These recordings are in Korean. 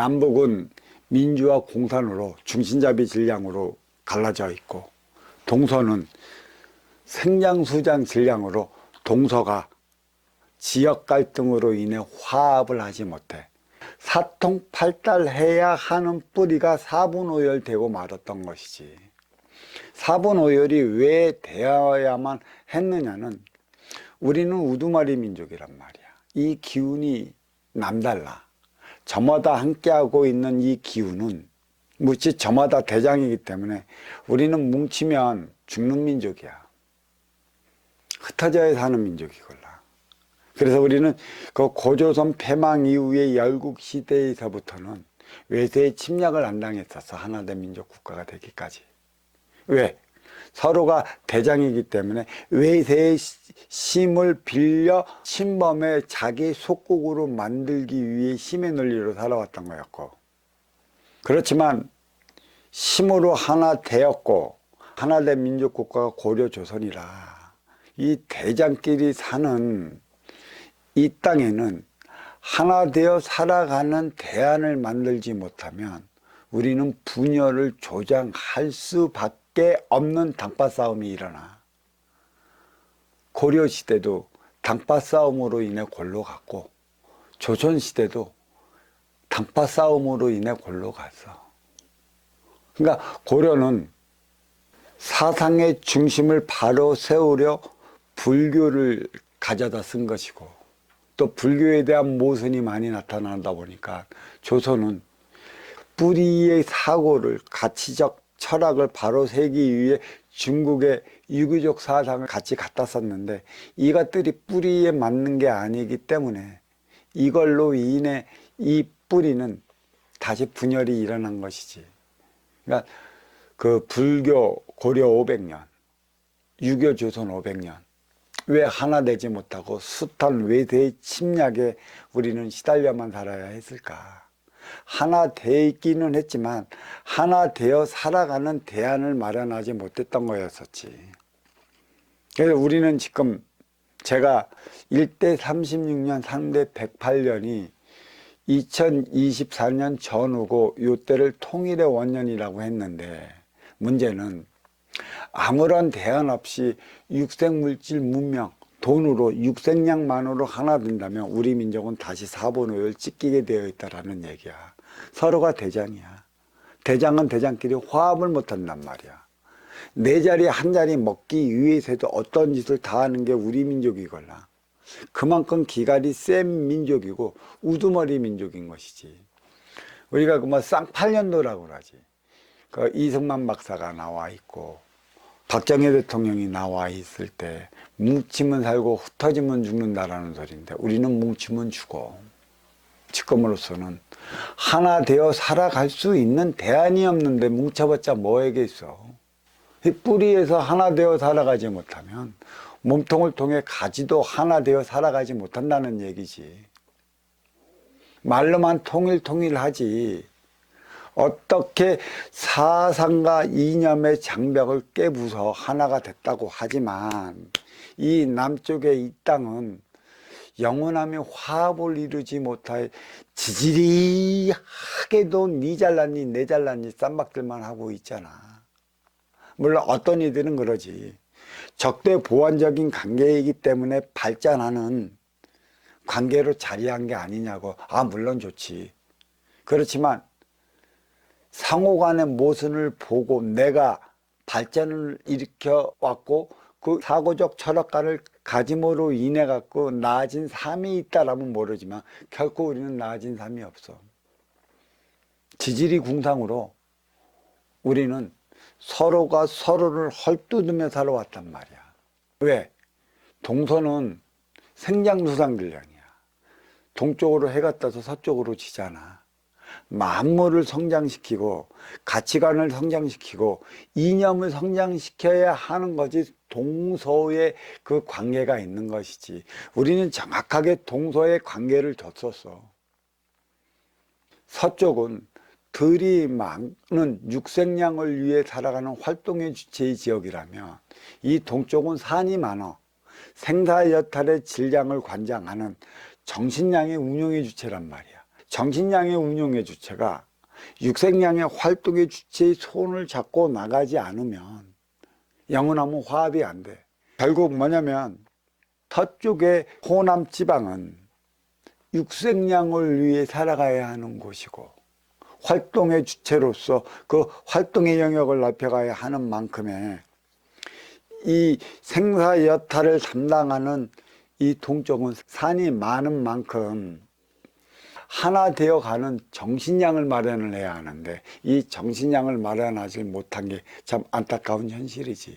남북은 민주와 공산으로 중심잡이 질량으로 갈라져 있고, 동서는 생장수장 질량으로 동서가 지역 갈등으로 인해 화합을 하지 못해 사통팔달해야 하는 뿌리가 사분오열되고 말았던 것이지. 사분오열이 왜 되어야만 했느냐는, 우리는 우두머리 민족이란 말이야. 이 기운이 남달라. 저마다 함께하고 있는 이 기운은 무지 저마다 대장이기 때문에 우리는 뭉치면 죽는 민족이야. 흩어져야 사는 민족이걸라. 그래서 우리는 그 고조선 패망 이후의 열국시대에서부터는 외세의 침략을 안 당했었어. 하나된 민족 국가가 되기까지. 왜? 서로가 대장이기 때문에 외세의 힘을 빌려 침범해 자기 속국으로 만들기 위해 힘의 논리로 살아왔던 거였고, 그렇지만 힘으로 하나 되었고 하나된 민족 국가가 고려조선이라 이 대장끼리 사는 이 땅에는 하나 되어 살아가는 대안을 만들지 못하면 우리는 분열을 조장할 수밖에 없는 당파 싸움이 일어나. 고려시대도 당파 싸움으로 인해 골로 갔고, 조선시대도 당파 싸움으로 인해 골로 갔어. 그러니까 고려는 사상의 중심을 바로 세우려 불교를 가져다 쓴 것이고, 또 불교에 대한 모순이 많이 나타나다 보니까 조선은 뿌리의 사고를, 가치적 철학을 바로 세기 위해 중국의 유교적 사상을 같이 갖다 썼는데, 이것들이 뿌리에 맞는 게 아니기 때문에 이걸로 인해 이 뿌리는 다시 분열이 일어난 것이지. 그러니까 그 불교 고려 500년, 유교 조선 500년, 왜 하나 되지 못하고 숱한 외세의 침략에 우리는 시달려만 살아야 했을까? 하나 되기는 했지만 하나 되어 살아가는 대안을 마련하지 못했던 거였었지. 그래서 우리는 지금, 제가 1대 36년, 3대 108년이 2024년 전후고 요때를 통일의 원년이라고 했는데, 문제는 아무런 대안 없이 육생물질 문명, 돈으로, 육생량만으로 하나 된다면 우리 민족은 다시 사분오열 찢기게 되어 있다라는 얘기야. 서로가 대장이야. 대장은 대장끼리 화합을 못한단 말이야. 내 자리 한 자리 먹기 위해서도 어떤 짓을 다 하는 게 우리 민족이걸라. 그만큼 기갈이 센 민족이고 우두머리 민족인 것이지. 우리가 그 뭐 쌍팔년도라고 그러지. 그 이승만 박사가 나와 있고 박정희 대통령이 나와 있을 때 뭉치면 살고 흩어지면 죽는다라는 소리인데, 우리는 뭉치면 죽어. 지금으로서는 하나 되어 살아갈 수 있는 대안이 없는데 뭉쳐봤자 뭐하겠어. 이 뿌리에서 하나 되어 살아가지 못하면 몸통을 통해 가지도 하나 되어 살아가지 못한다는 얘기지. 말로만 통일하지, 어떻게 사상과 이념의 장벽을 깨부숴 하나가 됐다고 하지만 이 남쪽의 이 땅은 영원하며 화합을 이루지 못할 지지리하게도 니 잘났니 내 잘났니 쌈박들만 하고 있잖아. 물론 어떤 이들은 그러지. 적대 보완적인 관계이기 때문에 발전하는 관계로 자리한 게 아니냐고. 아, 물론 좋지. 그렇지만 상호 간의 모순을 보고 내가 발전을 일으켜 왔고 그 사고적 철학관을 가짐으로 인해 갖고 나아진 삶이 있다라면 모르지만 결코 우리는 나아진 삶이 없어. 지지리 궁상으로 우리는 서로가 서로를 헐뜯으며 살아왔단 말이야. 왜? 동서는 생장수상질량이야. 동쪽으로 해가 떠서 서쪽으로 지잖아. 만물을 성장시키고 가치관을 성장시키고 이념을 성장시켜야 하는 것이 동서의 그 관계가 있는 것이지. 우리는 정확하게 동서의 관계를 뒀었어. 서쪽은 들이 많은 육생량을 위해 살아가는 활동의 주체의 지역이라면, 이 동쪽은 산이 많아 생사여탈의 질량을 관장하는 정신량의 운용의 주체란 말이야. 정신량의 운용의 주체가 육색량의 활동의 주체의 손을 잡고 나가지 않으면 영원하면 화합이 안 돼. 결국 뭐냐면 서쪽의 호남 지방은 육색량을 위해 살아가야 하는 곳이고 활동의 주체로서 그 활동의 영역을 넓혀가야 하는 만큼의 이 생사여타를 담당하는 이 동쪽은 산이 많은 만큼 하나 되어가는 정신량을 마련을 해야 하는데 이 정신량을 마련하지 못한 게 참 안타까운 현실이지.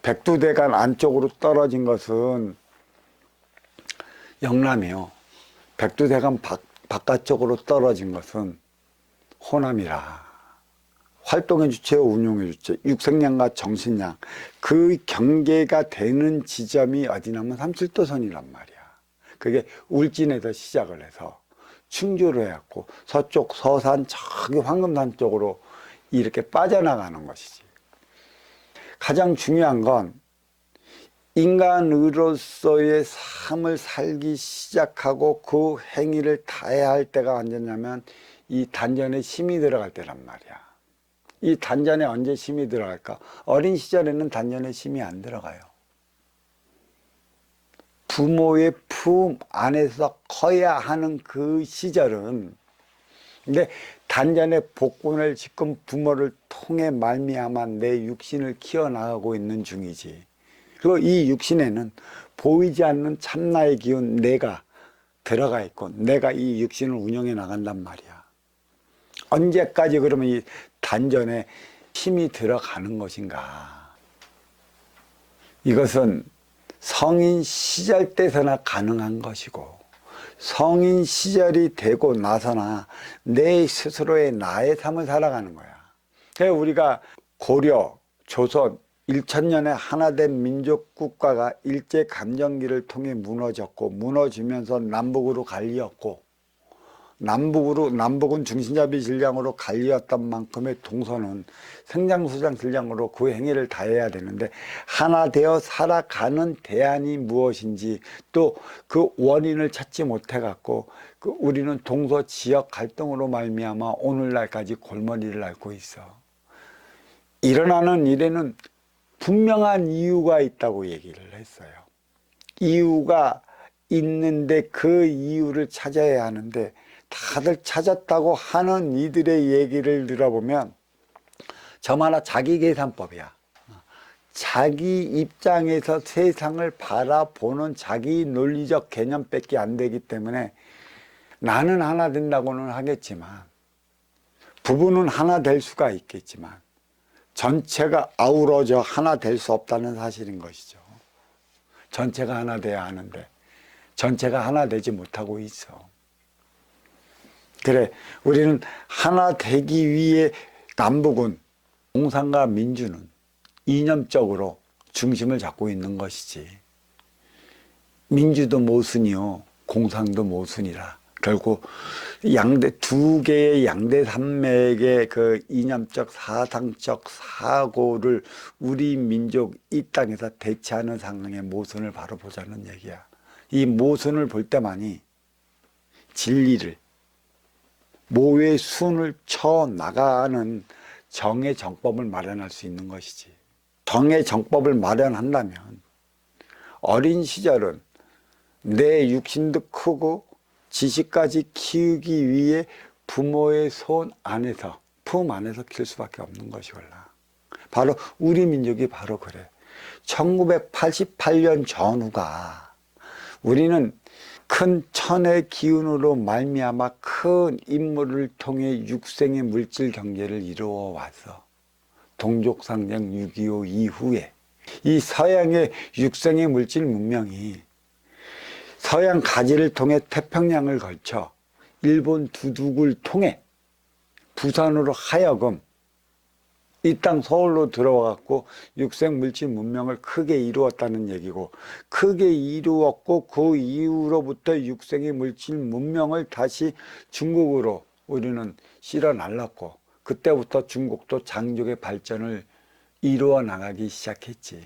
백두대간 안쪽으로 떨어진 것은 영남이요. 백두대간 바깥쪽으로 떨어진 것은 호남이라. 활동의 주체와 운용의 주체, 육색량과 정신량, 그 경계가 되는 지점이 어디냐면 삼칠도선이란 말이야. 그게 울진에서 시작을 해서 충주로 해갖고 서쪽 서산 저기 황금산 쪽으로 이렇게 빠져나가는 것이지. 가장 중요한 건 인간으로서의 삶을 살기 시작하고 그 행위를 다 해야 할 때가 언제냐면 이 단전에 힘이 들어갈 때란 말이야. 이 단전에 언제 힘이 들어갈까? 어린 시절에는 단전에 힘이 안 들어가요. 부모의 품 안에서 커야 하는 그 시절은, 근데 단전에 복권을 지금 부모를 통해 말미암아 내 육신을 키워나가고 있는 중이지. 그리고 이 육신에는 보이지 않는 참나의 기운 내가 들어가 있고 내가 이 육신을 운영해 나간단 말이야. 언제까지 그러면 이 단전에 힘이 들어가는 것인가? 이것은 성인 시절 때서나 가능한 것이고 성인 시절이 되고 나서나 내 스스로의 나의 삶을 살아가는 거야. 그래서 우리가 고려, 조선, 1000년의 하나된 민족 국가가 일제 감정기를 통해 무너졌고 무너지면서 남북으로 갈리었고 남북은 중심잡이 질량으로 갈리었던 만큼의 동서는 생장소장 질량으로 그 행위를 다해야 되는데 하나 되어 살아가는 대안이 무엇인지 또 그 원인을 찾지 못해 갖고 우리는 동서 지역 갈등으로 말미암아 오늘날까지 골머리를 앓고 있어. 일어나는 일에는 분명한 이유가 있다고 얘기를 했어요. 이유가 있는데 그 이유를 찾아야 하는데 다들 찾았다고 하는 이들의 얘기를 들어보면 저마다 자기 계산법이야. 자기 입장에서 세상을 바라보는 자기 논리적 개념밖에 안 되기 때문에 나는 하나 된다고는 하겠지만 부부는 하나 될 수가 있겠지만 전체가 아우러져 하나 될 수 없다는 사실인 것이죠. 전체가 하나 돼야 하는데 전체가 하나 되지 못하고 있어. 그래, 우리는 하나 되기 위해 남북은 공산과 민주는 이념적으로 중심을 잡고 있는 것이지. 민주도 모순이요, 공산도 모순이라. 결국 양대 두 개의 양대 산맥의 그 이념적 사상적 사고를 우리 민족 이 땅에서 대체하는 상황의 모순을 바로 보자는 얘기야. 이 모순을 볼 때만이 진리를 모의 순을 쳐 나가는 정의 정법을 마련할 수 있는 것이지. 정의 정법을 마련한다면 어린 시절은 내 육신도 크고 지식까지 키우기 위해 부모의 손 안에서 품 안에서 키울 수밖에 없는 것이걸라. 바로 우리 민족이 바로 그래. 1988년 전후가 우리는 큰 천의 기운으로 말미암아 큰 인물을 통해 육생의 물질 경제를 이루어 왔어. 동족상쟁 6.25 이후에 이 서양의 육생의 물질 문명이 서양 가지를 통해 태평양을 걸쳐 일본 두둑을 통해 부산으로 하여금 이 땅 서울로 들어와갖고 육생 물질 문명을 크게 이루었다는 얘기고, 크게 이루었고 그 이후로부터 육생의 물질 문명을 다시 중국으로 우리는 실어 날랐고, 그때부터 중국도 장족의 발전을 이루어 나가기 시작했지.